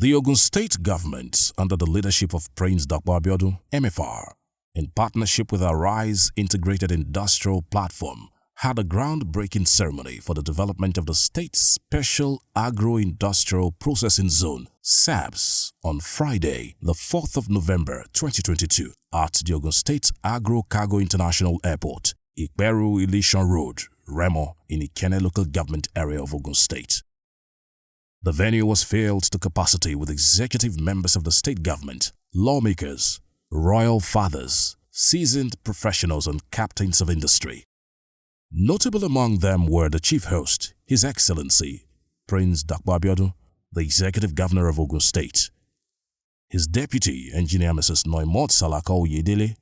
The Ogun State government, under the leadership of Prince Dakpo Abiodun, MFR, in partnership with Arise Integrated Industrial Platform, had a groundbreaking ceremony for the development of the state's Special Agro-Industrial Processing Zone, SAPS, on Friday, the 4th of November 2022 at the Ogun State Agro-Cargo International Airport, Ikperu Ilishan Road, Remo, in Ikene local government area of Ogun State. The venue was filled to capacity with executive members of the state government, lawmakers, royal fathers, seasoned professionals and captains of industry. Notable among them were the chief host, His Excellency Prince Dakpo Abiodun, the executive governor of Ogun State, his deputy, Engineer Mrs. Noimot Salaka Oyedele,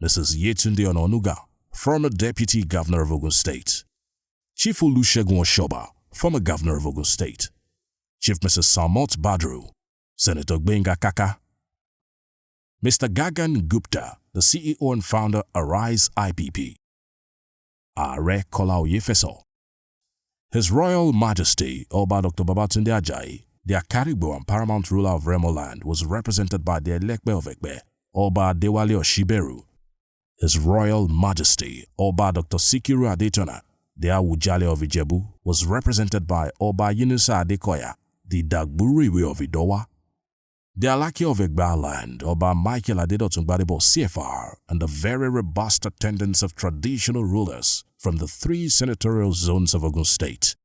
Mrs. Yetunde Ononuga, former deputy governor of Ogun State, Chief Olusegun Oshoba, former governor of Ogun State, Chief Mrs. Samot Badru, Senator Gbenga Kaka, Mr. Gagan Gupta, the CEO and founder Arise IPP, Are Kola Oyefeso, His Royal Majesty Oba Dr. Babatunde Ajayi, the Akarigbo and paramount ruler of Remo land, was represented by the Elekpe of Ekpe, Oba Dewale Oshiberu. His Royal Majesty Oba Dr. Sikiru Adetona, the Awujale of Ijebu, was represented by Oba Yunusa Adekoya, the Dagburiwe of Idowa, the Alaki of Egba land, Oba Michael Adedotun Gbadebo CFR, and the very robust attendance of traditional rulers from the 3 senatorial zones of Ogun State.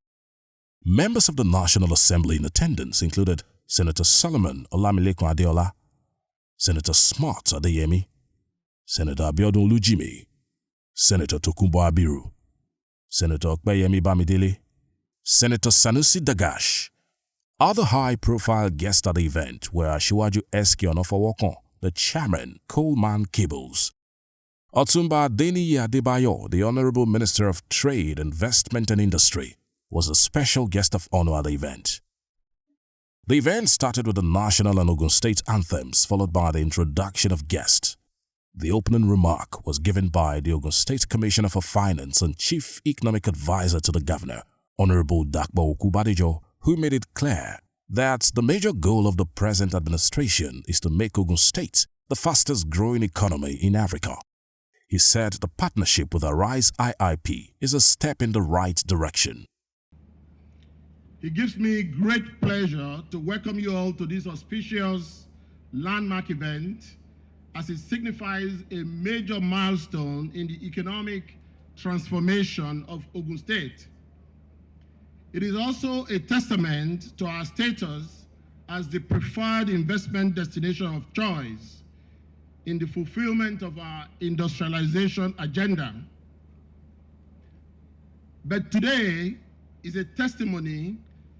Members of the National Assembly in attendance included Senator Solomon Olamilekun Adeola, Senator Smart Adeyemi, Senator Abiodun Olujimi, Senator Tokunbo Abiru, Senator Okpeyemi Bamidele, Senator Sanusi Dagash. Other high-profile guests at the event were Asiwaju S.K. Onofowokon, the chairman, Coalman Cables, Otumba Adeniyi Adebayo, the Honorable Minister of Trade, Investment and Industry, was a special guest of honor at the event. The event started with the national and Ogun State anthems, followed by the introduction of guests. The opening remark was given by the Ogun State Commissioner for Finance and Chief Economic Advisor to the Governor, Honorable Dakpo Okubadejo, who made it clear that the major goal of the present administration is to make Ogun State the fastest growing economy in Africa. He said the partnership with Arise IIP is a step in the right direction. It gives me great pleasure to welcome you all to this auspicious landmark event, as it signifies a major milestone in the economic transformation of Ogun State. It is also a testament to our status as the preferred investment destination of choice in the fulfillment of our industrialization agenda. But today is a testimony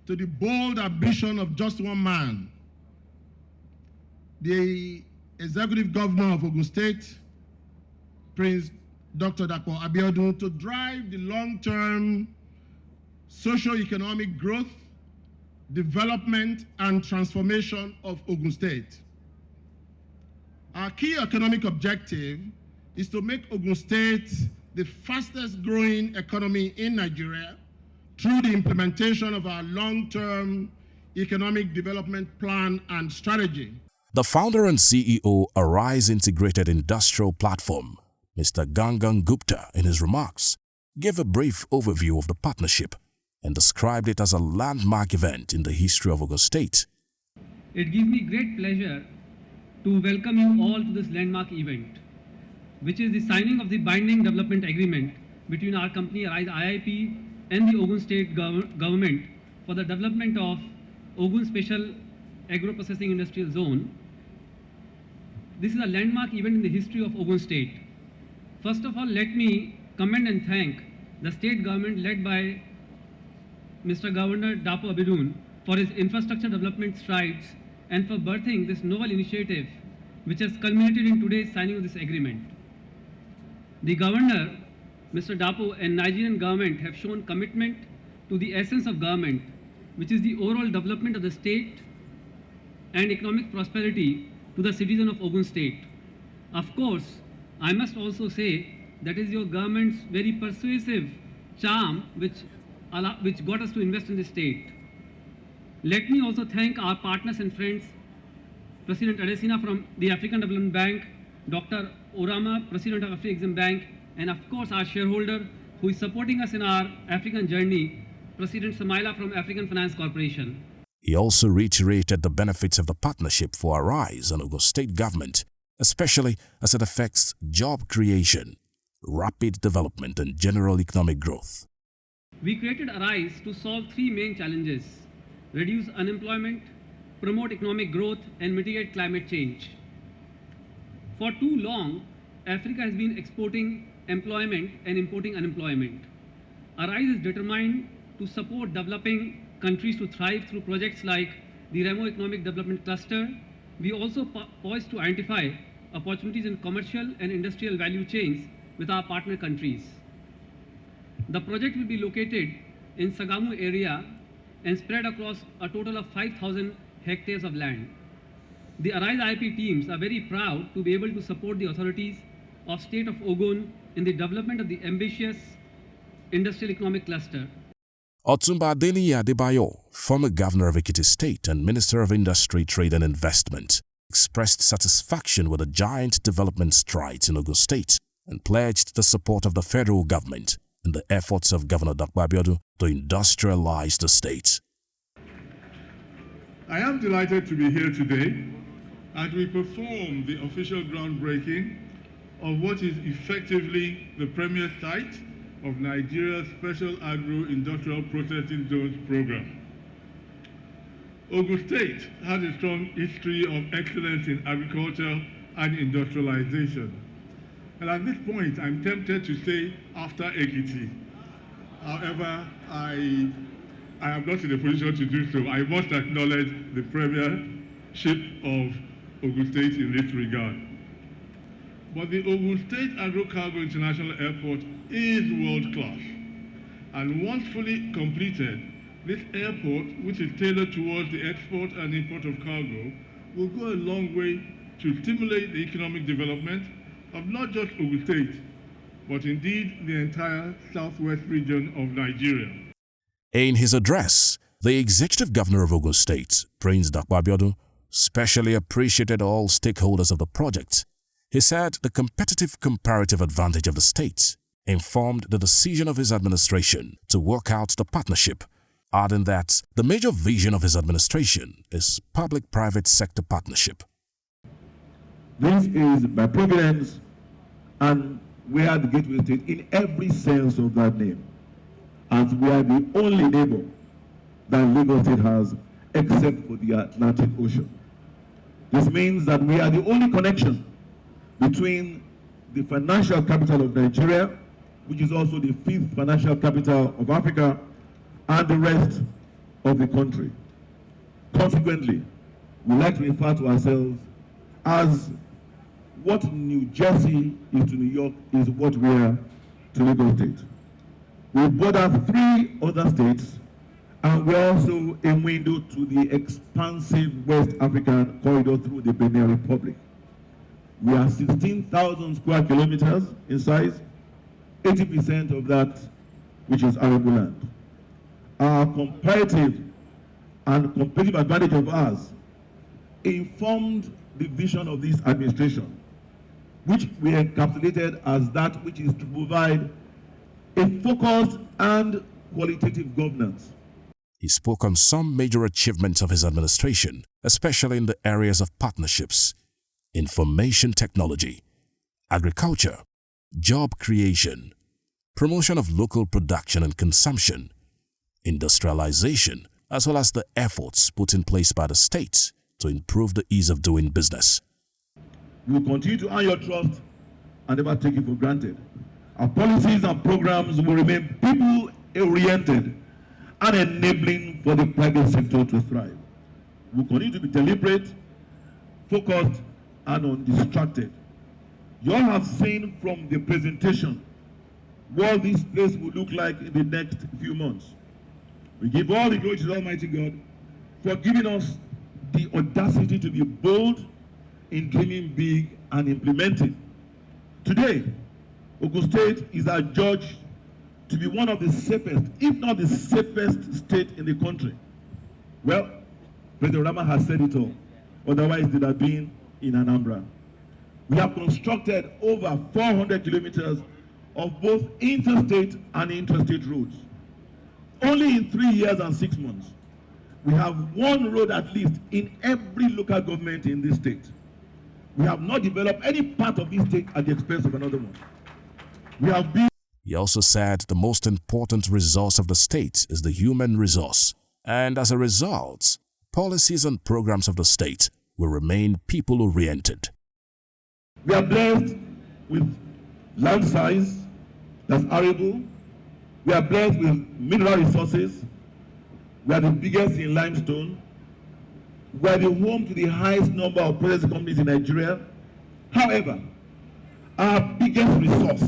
to the bold ambition of just one man, the Executive Governor of Ogun State, Prince Dr. Dakpo Abiodun, to drive the long-term socio-economic growth, development, and transformation of Ogun State. Our key economic objective is to make Ogun State the fastest growing economy in Nigeria through the implementation of our long-term economic development plan and strategy. The founder and CEO Arise Integrated Industrial Platform, Mr. Gangan Gupta, in his remarks, gave a brief overview of the partnership and described it as a landmark event in the history of Ogun State. It gives me great pleasure to welcome you all to this landmark event, which is the signing of the binding development agreement between our company Arise IIP and the Ogun State government for the development of Ogun Special Agro-Processing Industrial Zone. This is a landmark event in the history of Ogun State. First of all, let me commend and thank the state government led by Mr. Governor Dakpo Abiodun for his infrastructure development strides and for birthing this novel initiative which has culminated in today's signing of this agreement. The Governor, Mr. Dakpo, and Nigerian government have shown commitment to the essence of government, which is the overall development of the state and economic prosperity to the citizen of Ogun State. Of course, I must also say that is your government's very persuasive charm which got us to invest in the state. Let me also thank our partners and friends, President Adesina from the African Development Bank, Dr. Orama, President of Afri-Exim Bank, and of course our shareholder who is supporting us in our African journey, President Samaila from African Finance Corporation. He also reiterated the benefits of the partnership for Arise and Ogun State government, especially as it affects job creation, rapid development, and general economic growth. We created Arise to solve three main challenges: reduce unemployment, promote economic growth, and mitigate climate change. For too long, Africa has been exporting employment and importing unemployment. Arise is determined to support developing countries to thrive through projects like the Remo Economic Development Cluster. We also poised to identify opportunities in commercial and industrial value chains with our partner countries. The project will be located in Sagamu area and spread across a total of 5,000 hectares of land. The Arise IIP teams are very proud to be able to support the authorities of state of Ogun in the development of the ambitious industrial economic cluster. Otumba Adeniyi Adebayo, former governor of Ekiti State and Minister of Industry, Trade and Investment, expressed satisfaction with the giant development strides in Ogun State and pledged the support of the federal government in the efforts of Governor Dakwa Abiodun to industrialize the state. I am delighted to be here today as we perform the official groundbreaking of what is effectively the premier site of Nigeria's Special Agro-Industrial Processing Zones program. Ogun State has a strong history of excellence in agriculture and industrialization. And at this point, I'm tempted to say after Ekiti. However, I am not in a position to do so. I must acknowledge the premiership of Ogun State in this regard. But the Ogun State Agro-Cargo International Airport is world-class. And once fully completed, this airport, which is tailored towards the export and import of cargo, will go a long way to stimulate the economic development of not just Ogun State, but indeed the entire southwest region of Nigeria. In his address, the executive governor of Ogun State, Prince Dakwa Abiodun, specially appreciated all stakeholders of the project. He said the competitive comparative advantage of the state informed the decision of his administration to work out the partnership, adding that the major vision of his administration is public-private sector partnership. This is by providence, and we are the gateway state in every sense of that name, as we are the only neighbor that Lagos State has except for the Atlantic Ocean. This means that we are the only connection between the financial capital of Nigeria, which is also the fifth financial capital of Africa, and the rest of the country. Consequently, we like to refer to ourselves as what New Jersey is to New York is what we are to Lagos State. We border 3 other states, and we're also a window to the expansive West African corridor through the Benin Republic. We are 16,000 square kilometers in size, 80% of that which is arable land. Our comparative and competitive advantage of ours informed the vision of this administration, which we encapsulated as that which is to provide a focused and qualitative governance. He spoke on some major achievements of his administration, especially in the areas of partnerships, information technology, agriculture, job creation, promotion of local production and consumption, industrialization, as well as the efforts put in place by the state to improve the ease of doing business. We will continue to earn your trust and never take it for granted. Our policies and programs will remain people-oriented and enabling for the private sector to thrive. We will continue to be deliberate, focused, and undistracted. You all have seen from the presentation what this place will look like in the next few months. We give all the glory to the Almighty God for giving us the audacity to be bold in dreaming big and implementing. Today, Ogun State is adjudged to be one of the safest, if not the safest state in the country. Well, President Rama has said it all. Otherwise, it would have been in Anambra. We have constructed over 400 kilometers of both interstate and interstate roads. Only in 3 years and 6 months, we have one road at least in every local government in this state. We have not developed any part of this state at the expense of another one. We have been. He also said the most important resource of the state is the human resource, and as a result, policies and programs of the state will remain people-oriented. We are blessed with land size that's arable. We are blessed with mineral resources. We are the biggest in limestone. We are the home to the highest number of processing companies in Nigeria. However, our biggest resource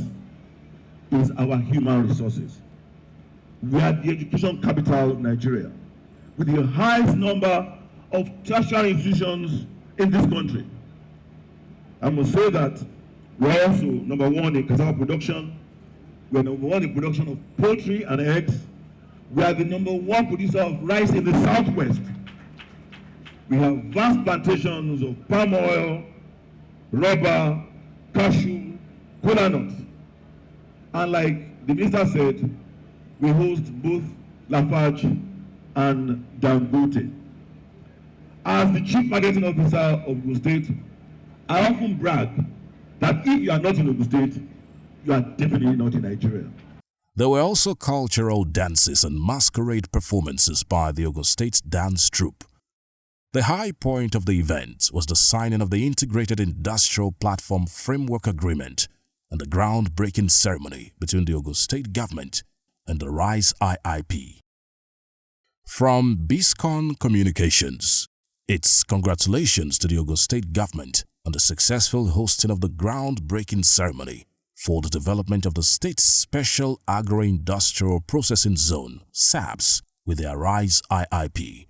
is our human resources. We are the education capital of Nigeria, with the highest number of tertiary institutions in this country. I must say that we're also number one in cassava production. We're number one in production of poultry and eggs. We are the number one producer of rice in the Southwest. We have vast plantations of palm oil, rubber, cashew, cola nuts. And like the minister said, we host both Lafarge and Dangote. As the chief marketing officer of Ogun State, I often brag that if you are not in Ogun State, you are definitely not in Nigeria. There were also cultural dances and masquerade performances by the Ogun State Dance Troupe. The high point of the event was the signing of the Integrated Industrial Platform Framework Agreement and the groundbreaking ceremony between the Ogun State government and the RISE IIP. From BISCON Communications, it's congratulations to the Ogun State government on the successful hosting of the groundbreaking ceremony for the development of the state's Special Agro-Industrial Processing Zone, SAPS, with their RISE IIP.